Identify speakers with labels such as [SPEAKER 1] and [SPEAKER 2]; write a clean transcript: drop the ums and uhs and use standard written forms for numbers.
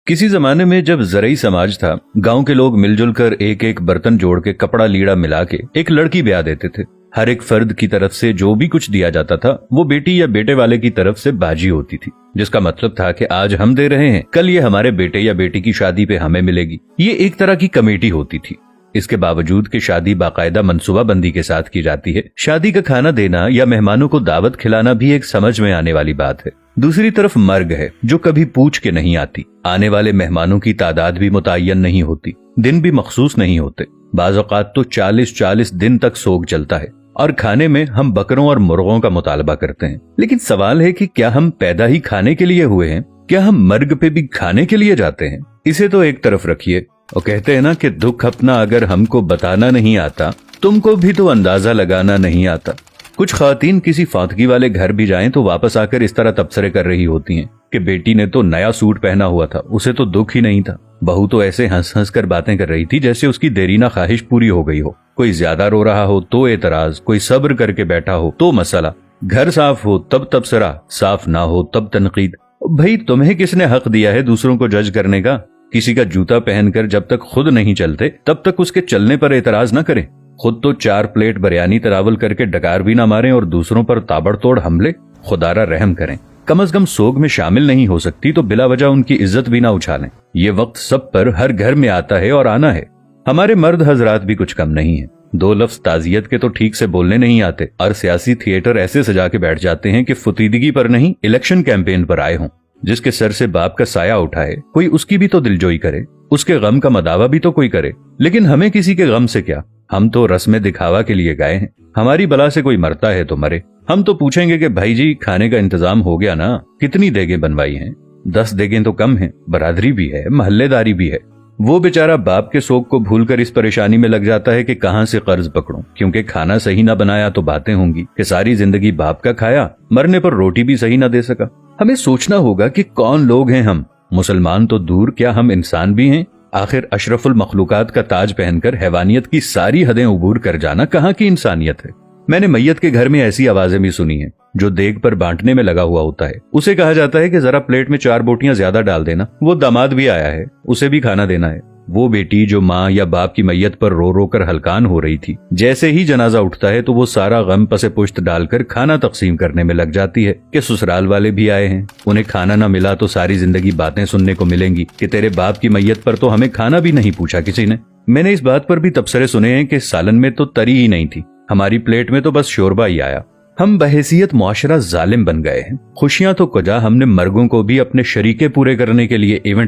[SPEAKER 1] किसी जमाने में जब ज़राई समाज था, गांव के लोग मिलजुल कर एक एक बर्तन जोड़ के कपड़ा लीड़ा मिला के एक लड़की ब्याह देते थे। हर एक फर्द की तरफ से जो भी कुछ दिया जाता था वो बेटी या बेटे वाले की तरफ से बाजी होती थी, जिसका मतलब था कि आज हम दे रहे हैं, कल ये हमारे बेटे या बेटी की शादी पे हमें मिलेगी। ये एक तरह की कमेटी होती थी। इसके बावजूद कि शादी बाकायदा मनसूबा बंदी के साथ की जाती है, शादी का खाना देना या मेहमानों को दावत खिलाना भी एक समझ में आने वाली बात है। दूसरी तरफ मर्ग है जो कभी पूछ के नहीं आती। आने वाले मेहमानों की तादाद भी मुतय्यन नहीं होती, दिन भी मखसूस नहीं होते। बाज़ औक़ात तो 40-40 दिन तक सोग चलता है और खाने में हम बकरों और मुर्गों का मुतालबा करते हैं। लेकिन सवाल है कि क्या हम पैदा ही खाने के लिए हुए हैं? क्या हम मर्ग पे भी खाने के लिए जाते हैं? इसे तो एक तरफ रखिए, और कहते हैं ना कि दुख अपना अगर हमको बताना नहीं आता, तुमको भी तो अंदाजा लगाना नहीं आता। कुछ ख़वातीन किसी फातगी वाले घर भी जाएं तो वापस आकर इस तरह तबसरे कर रही होती हैं कि बेटी ने तो नया सूट पहना हुआ था, उसे तो दुख ही नहीं था। बहू तो ऐसे हंस हंस कर बातें कर रही थी जैसे उसकी देरीना ख्वाहिश पूरी हो गई हो। कोई ज्यादा रो रहा हो तो एतराज, कोई सब्र करके बैठा हो तो मसला, घर साफ हो तब तबसरा, साफ ना हो तब तनकीद। भाई तुम्हें किसने हक दिया है दूसरों को जज करने का? किसी का जूता पहनकर जब तक खुद नहीं चलते तब तक उसके चलने पर एतराज न करें। खुद तो 4 प्लेट बिरयानी तनावल करके डकार भी ना मारें और दूसरों पर ताबड़तोड़ हमले। खुदारा रहम करें। कम अज कम सोग में शामिल नहीं हो सकती तो बिला वजह उनकी इज्जत भी ना उछालें। ये वक्त सब पर हर घर में आता है और आना है। हमारे मर्द हजरात भी कुछ कम नहीं है। 2 लफ्ज ताजियत के तो ठीक से बोलने नहीं आते और सियासी थिएटर ऐसे सजा के बैठ जाते हैं कि फुतीदगी पर नहीं, इलेक्शन कैंपेन पर आए हों। जिसके सर से बाप का साया उठाए कोई उसकी भी तो दिलजोई करे, उसके गम का मदावा भी तो कोई करे। लेकिन हमें किसी के गम से क्या, हम तो रस्म दिखावा के लिए गए हैं। हमारी बला से कोई मरता है तो मरे। हम तो पूछेंगे कि भाई जी खाने का इंतजाम हो गया ना, कितनी देगें बनवाई हैं? 10 देगें तो कम हैं, बरादरी भी है, महल्लेदारी भी है। वो बेचारा बाप के सोग को भूलकर इस परेशानी में लग जाता है कि कहां से कर्ज पकड़ूं, क्योंकि खाना सही ना बनाया तो बातें होंगी कि सारी जिंदगी बाप का खाया, मरने पर रोटी भी सही ना दे सका। हमें सोचना होगा कि कौन लोग हैं हम। मुसलमान तो दूर, क्या हम इंसान भी हैं? आखिर अशरफुल मखलूकात का ताज पहनकर हैवानियत की सारी हदें उबूर कर जाना कहाँ की इंसानियत है? मैंने मैयत के घर में ऐसी आवाजें भी सुनी हैं। जो देग पर बांटने में लगा हुआ होता है उसे कहा जाता है कि जरा प्लेट में 4 बोटियां ज्यादा डाल देना, वो दामाद भी आया है, उसे भी खाना देना है। वो बेटी जो माँ या बाप की मैयत पर रो रो कर हलकान हो रही थी, जैसे ही जनाजा उठता है तो वो सारा गम पसे पुश्त डालकर खाना तकसीम करने में लग जाती है कि ससुराल वाले भी आए हैं, उन्हें खाना न मिला तो सारी जिंदगी बातें सुनने को मिलेंगी कि तेरे बाप की मैयत पर तो हमें खाना भी नहीं पूछा किसी ने। मैंने इस बात पर भी तबसरे सुने हैं कि सालन में तो तरी ही नहीं थी, हमारी प्लेट में तो बस शोरबा ही आया। हम बहैसियत मुआशरा जालिम बन गए हैं। खुशियां तो कुजा, हमने मर्गों को भी अपने शरीके पूरे करने के लिए इवेंट